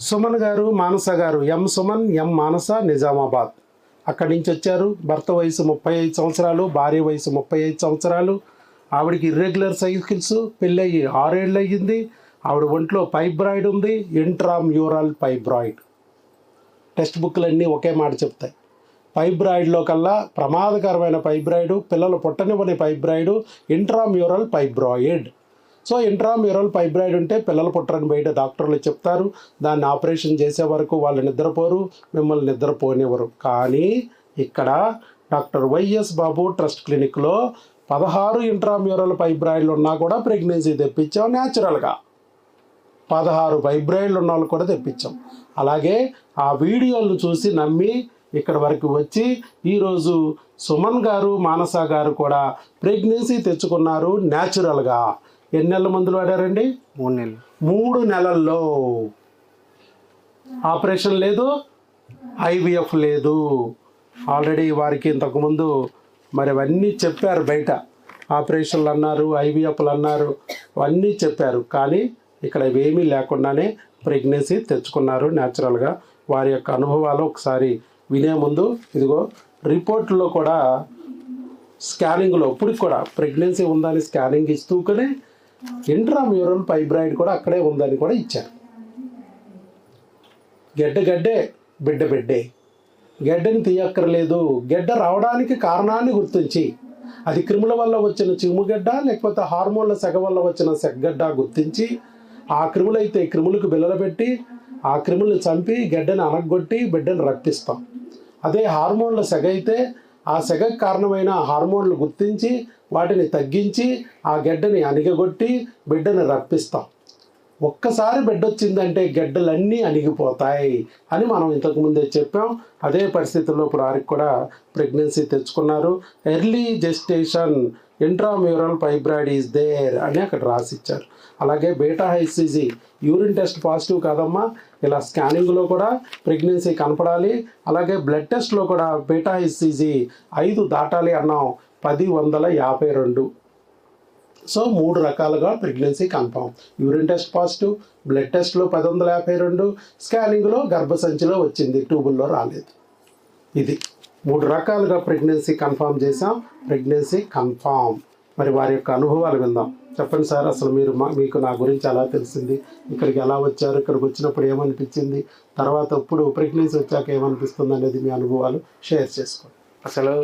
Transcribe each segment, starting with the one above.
సుమన్ గారు, మానస గారు, ఎం సుమన్, ఎం మానస, నిజామాబాద్. అక్కడి నుంచి వచ్చారు. భర్త వయసు 35 సంవత్సరాలు, భార్య వయసు 35 సంవత్సరాలు. ఆవిడికి ఇర్రెగ్యులర్ సైకిల్స్, పెళ్ళయి 6 ఏళ్ళు అయ్యింది. ఆవిడ ఒంట్లో ఫైబ్రాయిడ్ ఉంది, ఇంట్రామ్యూరల్ ఫైబ్రాయిడ్. టెక్స్ట్ బుక్లన్నీ ఒకే మాట చెప్తాయి. ఫైబ్రాయిడ్లో కల్లా ప్రమాదకరమైన ఫైబ్రాయిడ్, పిల్లలు పుట్టనివ్వని fibroid, intramural fibroid. So intramural fibroid ఉంటే పిల్లలు పుట్టరని బయట డాక్టర్లు చెప్తారు. దాన్ని ఆపరేషన్ చేసే వరకు వాళ్ళు నిద్రపోరు, మిమ్మల్ని నిద్రపోనివ్వరు. కానీ ఇక్కడ డాక్టర్ వైఎస్ బాబు ట్రస్ట్ క్లినిక్లో 16 ఇంట్రామ్యూరల్ ఫైబ్రాయిడ్లు ఉన్నా కూడా ప్రెగ్నెన్సీ తెప్పించాం న్యాచురల్గా. 16 ఫైబ్రాయిడ్లు ఉన్న వాళ్ళు కూడా తెప్పించాం. అలాగే ఆ వీడియోలను చూసి నమ్మి ఇక్కడ వరకు వచ్చి ఈరోజు సుమన్ గారు, మానస గారు కూడా ప్రెగ్నెన్సీ తెచ్చుకున్నారు న్యాచురల్గా. ఎన్ని నెలల మందులు వాడారండి? 3 నెలలు. 3 నెలల్లో ఆపరేషన్ లేదు, ఐవీఎఫ్ లేదు. ఆల్రెడీ వారికి ఇంతకుముందు మరి అవన్నీ చెప్పారు బయట. ఆపరేషన్లు అన్నారు, ఐవీఎఫ్లు అన్నారు, అవన్నీ చెప్పారు. కానీ ఇక్కడ ఇవేమీ లేకుండానే ప్రెగ్నెన్సీ తెచ్చుకున్నారు న్యాచురల్గా. వారి యొక్క అనుభవాలు ఒకసారి వినే ముందు ఇదిగో రిపోర్ట్లో కూడా స్కానింగ్లో ఇప్పటికి కూడా ప్రెగ్నెన్సీ ఉందని స్కానింగ్ ఇస్తూనే ఇంట్రామ్యూరల్ ఫైబ్రాయిడ్ కూడా అక్కడే ఉందని కూడా ఇచ్చారు. గడ్డే, బిడ్డే. గడ్డని తీయక్కర్లేదు. గడ్డ రావడానికి కారణాన్ని గుర్తించి, అది క్రిముల వల్ల వచ్చిన చిముగడ్డ లేకపోతే హార్మోన్ల సెగ వల్ల వచ్చిన సెగ్గడ్డ గుర్తించి, ఆ క్రిములైతే క్రిములకు బిల్లలు పెట్టి ఆ క్రిములను చంపి గడ్డని అనగొట్టి బిడ్డను రప్పిస్తాం. అదే హార్మోన్ల సెగ అయితే ఆ సెగకు కారణమైన హార్మోన్లు గుర్తించి వాటిని తగ్గించి ఆ గడ్డని అణిగగొట్టి బిడ్డని రప్పిస్తాం. ఒక్కసారి బిడ్డ వచ్చిందంటే గడ్డలన్నీ అణిగిపోతాయి అని మనం ఇంతకుముందే చెప్పాం. అదే పరిస్థితుల్లో ఇప్పుడు వారికి కూడా ప్రెగ్నెన్సీ తెచ్చుకున్నారు. Early gestation intramural fibroid is there అని అక్కడ రాసిచ్చారు. అలాగే beta HCG urine test positive కాదమ్మా, ఇలా స్కానింగ్లో కూడా ప్రెగ్నెన్సీ కనపడాలి. అలాగే బ్లడ్ టెస్ట్లో కూడా బీటా హెచ్సిజీ 5 దాటాలి అన్నాం, 10/152. సో 3 రకాలుగా pregnancy confirm. Urine test positive, blood టెస్ట్లో 10/152, స్కానింగ్లో గర్భసంచిలో వచ్చింది, ట్యూబుల్లో రాలేదు. ఇది 3 రకాలుగా ప్రెగ్నెన్సీ కన్ఫామ్ చేసాం. Pregnancy confirm. మరి వారి యొక్క అనుభవాలు విందాం. చెప్పండి సార్, అసలు మీకు నా గురించి ఎలా తెలిసింది, ఇక్కడికి ఎలా వచ్చారు, ఇక్కడికి వచ్చినప్పుడు ఏమనిపించింది, తర్వాత ఇప్పుడు ప్రెగ్నెన్సీ వచ్చాక ఏమనిపిస్తుంది అనేది మీ అనుభవాలు షేర్ చేసుకోండి. అసలు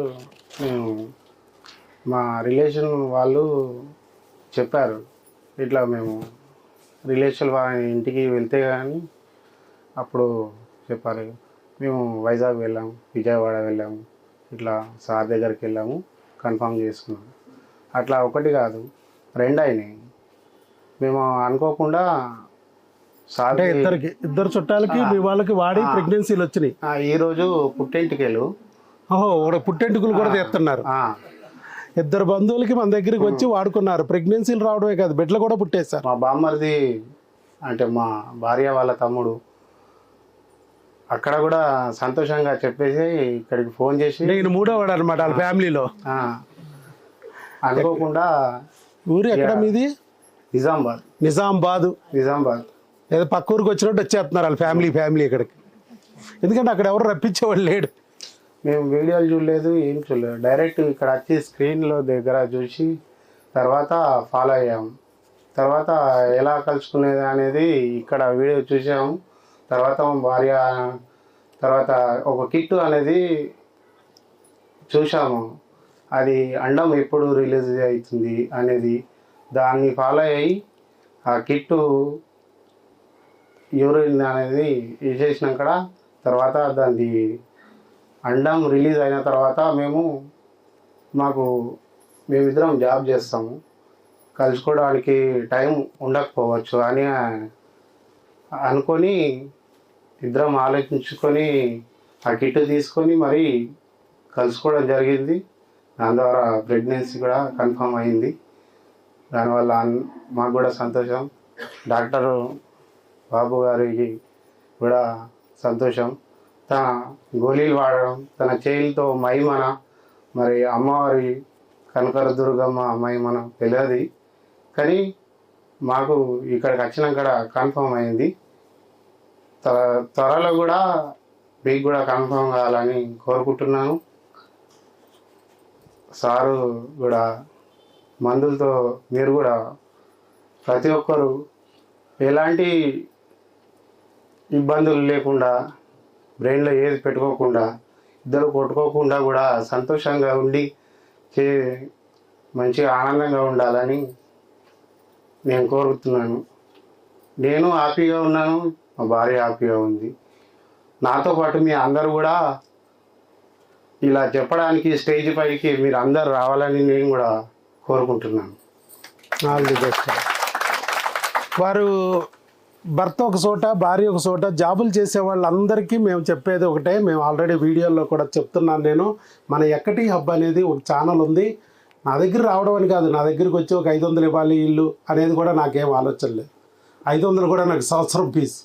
మా రిలేషన్ వాళ్ళు చెప్పారు, ఇట్లా మేము రిలేషన్ వాళ్ళ ఇంటికి వెళ్తే కానీ అప్పుడు చెప్పారు, మేము వైజాగ్ వెళ్ళాము, విజయవాడ వెళ్ళాము, ఇట్లా సార్ దగ్గరికి వెళ్ళాము, కన్ఫర్మ్ చేసుకున్నాము. అట్లా ఒకటి కాదు 2 అయినాయి. మేము అనుకోకుండా సార్ ఇద్దరు చుట్టాలకి మీ వాళ్ళకి వాడి ప్రెగ్నెన్సీలు వచ్చినాయి. ఈరోజు పుట్టెంటికెళ్ళు, ఓహో, పుట్టెంటుకులు కూడా తీస్తున్నారు. 2 బంధువులకి మన దగ్గరికి వచ్చి వాడుకున్నారు. ప్రెగ్నెన్సీలు రావడమే కాదు, బిడ్డలు కూడా పుట్టేశారు. మా బామ్మర్ది అంటే మా భార్య వాళ్ళ తమ్ముడు అక్కడ కూడా సంతోషంగా చెప్పేసి ఇక్కడికి ఫోన్ చేసి, నేను 3వ వాడు అనమాట వాళ్ళ ఫ్యామిలీలో. అనుకోకుండా ఊరు ఎక్కడ మీది? నిజామాబాద్. ఏదో పక్క ఊరికి వచ్చినట్టు వచ్చేస్తున్నారు వాళ్ళ ఫ్యామిలీ ఇక్కడికి. ఎందుకంటే అక్కడ ఎవరు రప్పించేవాళ్ళు లేడు. మేము వీడియోలు చూడలేదు, ఏం చూడలేదు, డైరెక్ట్ ఇక్కడ వచ్చి స్క్రీన్లో దగ్గర చూసి తర్వాత ఫాలో అయ్యాము. తర్వాత ఎలా కలుసుకునేది అనేది ఇక్కడ వీడియో చూసాము. తర్వాత భార్య తర్వాత ఒక కిట్ అనేది చూసాము, అది అండం ఎప్పుడు రిలీజ్ అవుతుంది అనేది, దాన్ని ఫాలో అయ్యి ఆ కిట్టు యూరిన్ అనేది వేసేసినాక తర్వాత దాన్ని అండం రిలీజ్ అయిన తర్వాత మేమిద్దరం జాబ్ చేస్తాము, కలుసుకోవడానికి టైం ఉండకపోవచ్చు అని అనుకొని ఇద్దరం ఆలోచించుకొని ఆ కిట్ తీసుకొని మరి కలుసుకోవడం జరిగింది. దాని ద్వారా ప్రెగ్నెన్సీ కూడా కన్ఫర్మ్ అయింది. దానివల్ల మాకు కూడా సంతోషం, డాక్టర్ బాబు గారికి కూడా సంతోషం. తన గోళీలు వాడడం, తన చేయిలతో మైమన, మరి అమ్మవారి కనకర దుర్గమ్మ మైమన తెలియదు, కానీ మాకు ఇక్కడికి వచ్చినాక కన్ఫర్మ్ అయింది. త్వరలో కూడా మీకు కూడా కన్ఫర్మ్ కావాలని కోరుకుంటున్నాను. సారు కూడా మందులతో మీరు కూడా ప్రతి ఒక్కరు ఎలాంటి ఇబ్బందులు లేకుండా బ్రెయిన్లో ఏది పెట్టుకోకుండా ఇద్దరు కొట్టుకోకుండా కూడా సంతోషంగా ఉండి మంచిగా ఆనందంగా ఉండాలని నేను కోరుతున్నాను. నేను హ్యాపీగా ఉన్నాను, మా భార్య హ్యాపీగా ఉంది. నాతో పాటు మీ అందరూ కూడా ఇలా చెప్పడానికి స్టేజ్ పైకి మీరు అందరు రావాలని నేను కూడా కోరుకుంటున్నాను. All the best. వారు భర్త ఒక చోట, భార్య ఒక చోట జాబులు చేసే వాళ్ళందరికీ మేము చెప్పేది ఒకటే, మేము ఆల్రెడీ వీడియోలో కూడా చెప్తున్నాను. నేను మన ఎక్కటి హబ్ అనేది ఒక ఛానల్ ఉంది. నా దగ్గర రావడం అని కాదు, నా దగ్గరికి వచ్చి ఒక 500 ఇవ్వాలి ఇల్లు అనేది కూడా నాకేం ఆలోచన లేదు. 500 కూడా నాకు సంవత్సరం ఫీజు.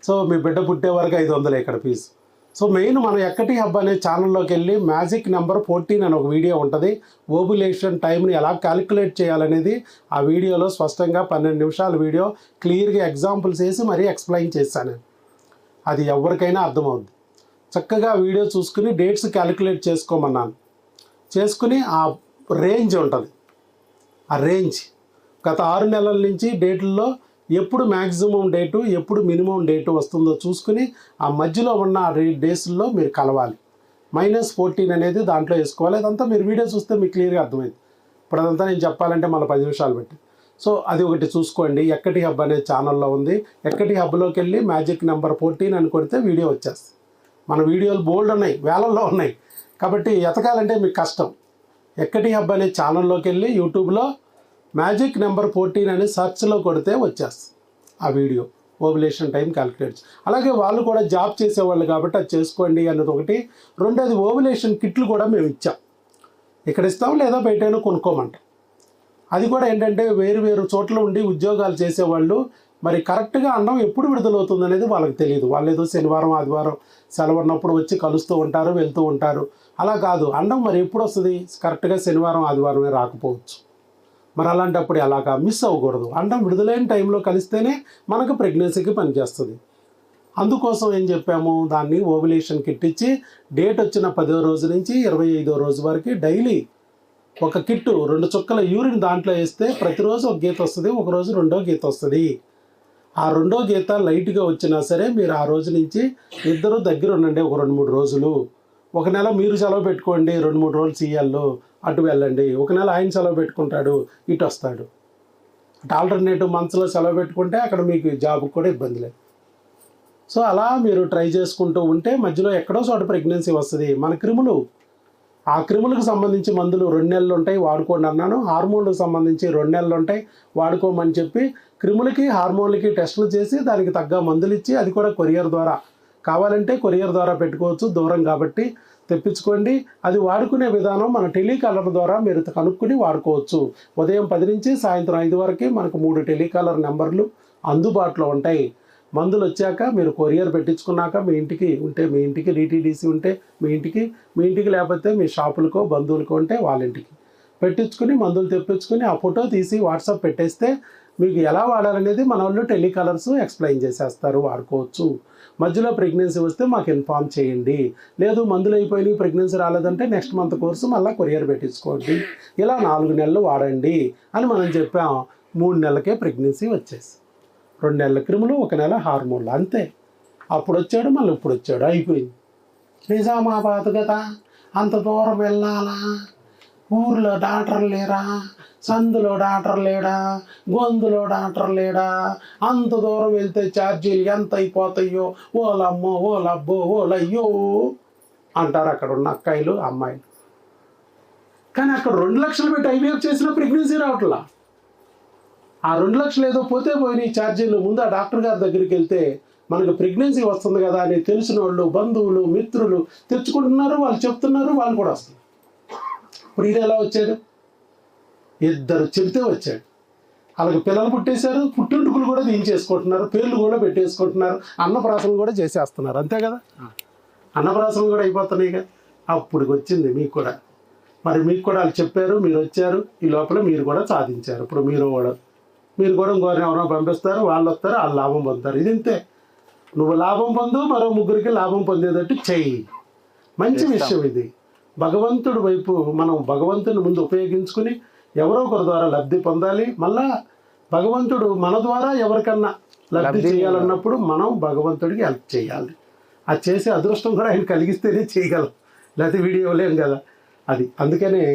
సో మీ బిడ్డ పుట్టే వరకు 500 ఇక్కడ ఫీజు. సో మెయిన్ మన ఎక్కటి హబ్ అనే ఛానల్లోకి వెళ్ళి మ్యాజిక్ నెంబర్ 14 అని ఒక వీడియో ఉంటుంది. ఓవ్యులేషన్ టైంని ఎలా క్యాలిక్యులేట్ చేయాలనేది ఆ వీడియోలో స్పష్టంగా 12 నిమిషాల వీడియో క్లియర్గా ఎగ్జాంపుల్స్ వేసి మరీ ఎక్స్ప్లెయిన్ చేశాను. అది ఎవరికైనా అర్థమవుద్ది. చక్కగా వీడియో చూసుకుని డేట్స్ క్యాలిక్యులేట్ చేసుకోమన్నాను. చేసుకుని ఆ రేంజ్ ఉంటుంది. ఆ రేంజ్ గత 6 నెలల నుంచి డేట్లలో ఎప్పుడు మ్యాక్సిమం డేటు, ఎప్పుడు మినిమం డేటు వస్తుందో చూసుకుని ఆ మధ్యలో ఉన్న డేస్లో మీరు కలవాలి. -14 అనేది దాంట్లో వేసుకోవాలి. అదంతా మీరు వీడియో చూస్తే మీకు క్లియర్గా అర్థమైంది. ఇప్పుడు అదంతా నేను చెప్పాలంటే మళ్ళీ 10 నిమిషాలు పెట్టి. సో అది ఒకటి చూసుకోండి. ఎక్కటి హబ్ అనే ఛానల్లో ఉంది. ఎక్కటి హబ్లోకి వెళ్ళి మ్యాజిక్ నెంబర్ 14 అని కొడితే వీడియో వచ్చేస్తుంది. మన వీడియోలు బోల్డ్ ఉన్నాయి, వేలల్లో ఉన్నాయి. కాబట్టి ఎతకాలంటే మీకు కష్టం. ఎక్కటి హబ్ అనే ఛానల్లోకి వెళ్ళి యూట్యూబ్లో మ్యాజిక్ నెంబర్ 14 అని సెర్చ్లో కొడితే వచ్చేస్తుంది ఆ వీడియో. Ovulation time calculate. అలాగే వాళ్ళు కూడా జాబ్ చేసేవాళ్ళు కాబట్టి అది చేసుకోండి అన్నది ఒకటి. రెండోది ఓవ్యులేషన్ కిట్లు కూడా మేము ఇచ్చాం. ఇక్కడ ఇస్తాం లేదా బయటైనా కొనుక్కోమంటాం. అది కూడా ఏంటంటే వేరు చోట్ల ఉండి ఉద్యోగాలు చేసేవాళ్ళు మరి కరెక్ట్గా అండం ఎప్పుడు విడుదలవుతుంది అనేది వాళ్ళకి తెలియదు. వాళ్ళు ఏదో శనివారం ఆదివారం సెలవు ఉన్నప్పుడు వచ్చి కలుస్తూ ఉంటారు, వెళ్తూ ఉంటారు. అలా కాదు, అండం మరి ఎప్పుడు వస్తుంది, కరెక్ట్గా శనివారం ఆదివారమే రాకపోవచ్చు. మరి అలాంటప్పుడు ఎలాగా మిస్ అవ్వకూడదు. అండం విడుదలైన టైంలో కలిస్తేనే మనకు ప్రెగ్నెన్సీకి పనిచేస్తుంది. అందుకోసం ఏం చెప్పాము, దాన్ని ఓవ్యులేషన్ కిట్ ఇచ్చి డేట్ వచ్చిన 10వ రోజు నుంచి 25వ రోజు వరకు డైలీ ఒక కిట్టు 2 చుక్కల యూరిన్ దాంట్లో వేస్తే ప్రతిరోజు ఒక గీత వస్తుంది, ఒకరోజు రెండో గీత వస్తుంది. ఆ రెండో గీత లైట్గా వచ్చినా సరే మీరు ఆ రోజు నుంచి ఇద్దరు దగ్గర ఉండండి. ఒక 2-3 రోజులు, ఒక నెల మీరు సెలవు పెట్టుకోండి, 2-3 రోజులు సీఎల్లో అటు వెళ్ళండి. ఒక నెల ఆయన సెలవు పెట్టుకుంటాడు, ఇటు వస్తాడు. అటు ఆల్టర్నేటివ్ మంత్స్లో సెలవు పెట్టుకుంటే అక్కడ మీకు జాబ్కి కూడా ఇబ్బంది లేదు. సో అలా మీరు ట్రై చేసుకుంటూ ఉంటే మధ్యలో ఎక్కడో చోట ప్రెగ్నెన్సీ వస్తుంది. మన క్రిములు, ఆ క్రిములకు సంబంధించి మందులు 2 నెలలు ఉంటాయి, వాడుకోండి అన్నాను. హార్మోన్లకు సంబంధించి 2 నెలలు ఉంటాయి, వాడుకోమని చెప్పి క్రిములకి హార్మోన్లకి టెస్టులు చేసి దానికి తగ్గ మందులు ఇచ్చి, అది కూడా కొరియర్ ద్వారా కావాలంటే కొరియర్ ద్వారా పెట్టుకోవచ్చు, దూరం కాబట్టి తెప్పించుకోండి. అది వాడుకునే విధానం మన టెలికాలర్ ద్వారా మీరు కనుక్కుని వాడుకోవచ్చు. ఉదయం 10 నుంచి సాయంత్రం 5 వరకు మనకు 3 టెలికాలర్ నెంబర్లు అందుబాటులో ఉంటాయి. మందులు వచ్చాక మీరు కొరియర్ పెట్టించుకున్నాక మీ ఇంటికి ఉంటే మీ ఇంటికి, డిటీడీసీ ఉంటే మీ ఇంటికి లేకపోతే మీ షాపులకో బంధువులకో ఉంటే వాళ్ళ ఇంటికి పెట్టించుకుని మందులు తెప్పించుకుని ఆ ఫోటో తీసి వాట్సాప్ పెట్టేస్తే మీకు ఎలా వాడాలనేది మన వాళ్ళు టెలికాలర్స్ ఎక్స్ప్లెయిన్ చేసేస్తారు, వాడుకోవచ్చు. మధ్యలో ప్రెగ్నెన్సీ వస్తే మాకు ఇన్ఫామ్ చేయండి. లేదు మందులు అయిపోయినాయి ప్రెగ్నెన్సీ రాలేదంటే నెక్స్ట్ మంత్ కోర్సు మళ్ళీ కొరియర్ పెట్టించుకోండి. ఇలా 4 నెలలు వాడండి అని మనం చెప్పాం. 3 నెలలకే ప్రెగ్నెన్సీ వచ్చేసి 2 నెలల క్రిములు, 1 నెల హార్మోన్లు, అంతే. అప్పుడు వచ్చాడు, మళ్ళీ ఇప్పుడు వచ్చాడు, అయిపోయింది. నిజామాబాద్ కదా, అంత దూరం వెళ్ళాలా, ఊర్లో డాక్టర్ లేరా, సందులో డాక్టర్ లేడా, గొంతులో డాక్టర్ లేడా, అంత దూరం వెళ్తే ఛార్జీలు ఎంత అయిపోతాయో, ఓలమ్మో ఓలబ్బో ఓలయ్యో అంటారు అక్కడ ఉన్న అక్కాయిలు అమ్మాయిలు. కానీ అక్కడ 2 లక్షలు పెట్టి ఐవీఎఫ్ చేసిన ప్రెగ్నెన్సీ రావట్లా. ఆ 2 లక్షలు ఏదో పోతే పోయినాయి ఛార్జీలు. ముందు ఆ డాక్టర్ గారి దగ్గరికి వెళ్తే మనకు ప్రెగ్నెన్సీ వస్తుంది కదా అని తెలిసిన వాళ్ళు, బంధువులు, మిత్రులు తెచ్చుకుంటున్నారు, వాళ్ళు చెప్తున్నారు, వాళ్ళు కూడా వస్తున్నారు. ఇప్పుడు ఇది ఎలా వచ్చాడు, 2 చెబితే వచ్చాడు. అలాగే పిల్లలు పుట్టేశారు, పుట్టింటుకులు కూడా దించేసుకుంటున్నారు, పేర్లు కూడా పెట్టేసుకుంటున్నారు, అన్నప్రాసన కూడా చేసేస్తున్నారు, అంతే కదా. అన్నప్రాసన కూడా అయిపోతున్నాయి కదా. అప్పుడు వచ్చింది మీకు కూడా. మరి మీకు కూడా వాళ్ళు చెప్పారు, మీరు వచ్చారు, ఈ లోపల మీరు కూడా సాధించారు. ఇప్పుడు మీరు కూడా ఇంకోరిని ఎవరైనా పంపిస్తారు, వాళ్ళు వస్తారు, వాళ్ళు లాభం పొందుతారు. ఇది ఇంతే. నువ్వు లాభం పొందు, మరో ముగ్గురికి లాభం పొందేటట్టు చెయ్యి. మంచి విషయం ఇది. భగవంతుడి వైపు మనం భగవంతుని ముందు ఉపయోగించుకుని ఎవరో ఒకరి ద్వారా లబ్ధి పొందాలి. మళ్ళా భగవంతుడు మన ద్వారా ఎవరికన్నా లబ్ధి చేయాలన్నప్పుడు మనం భగవంతుడికి హెల్ప్ చేయాలి. అది చేసే అదృష్టం కూడా ఆయన కలిగిస్తేనే చేయగలం, లేకపోతే వీడియో లేం కదా. అది అందుకనే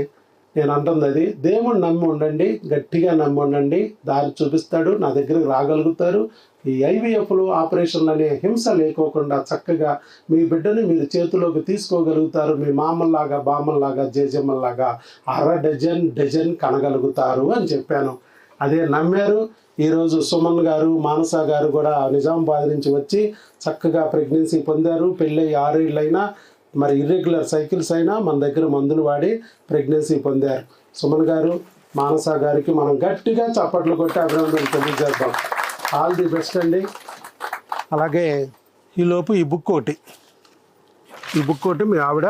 నేను అంటుంది అది. దేవుణ్ణి నమ్మి ఉండండి, గట్టిగా నమ్మి ఉండండి, దారి చూపిస్తాడు, నా దగ్గరికి రాగలుగుతారు. ఈ ఐవీఎఫ్లు ఆపరేషన్లు అనే హింస లేకోకుండా చక్కగా మీ బిడ్డని మీరు చేతిలోకి తీసుకోగలుగుతారు. మీ మామల్లాగా బామ్మల్లాగా జేజమ్మల్లాగా డజన్ కనగలుగుతారు అని చెప్పాను. అదే నమ్మారు. ఈరోజు సుమన్ గారు, మానస గారు కూడా నిజామాబాద్ నుంచి వచ్చి చక్కగా ప్రెగ్నెన్సీ పొందారు. పెళ్ళి 6 ఏళ్ళైనా మరి ఇర్రెగ్యులర్ సైకిల్స్ అయినా మన దగ్గర మందులు వాడి ప్రెగ్నెన్సీ పొందారు. సుమన్ గారు, మానస గారికి మనం గట్టిగా చప్పట్లు కొట్టి అభినందనలు తెలియజేద్దాం. ఆల్ ది బెస్ట్ అండి. అలాగే ఈలోపు ఈ బుక్ ఒకటి మీ ఆవిడ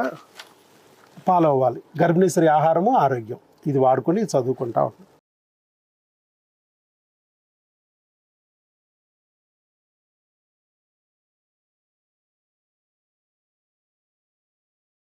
ఫాలో అవ్వాలి. గర్భిణీ స్త్రీ ఆహారము ఆరోగ్యం, ఇది వాడుకొని చదువుకుంటా ఉంటాం.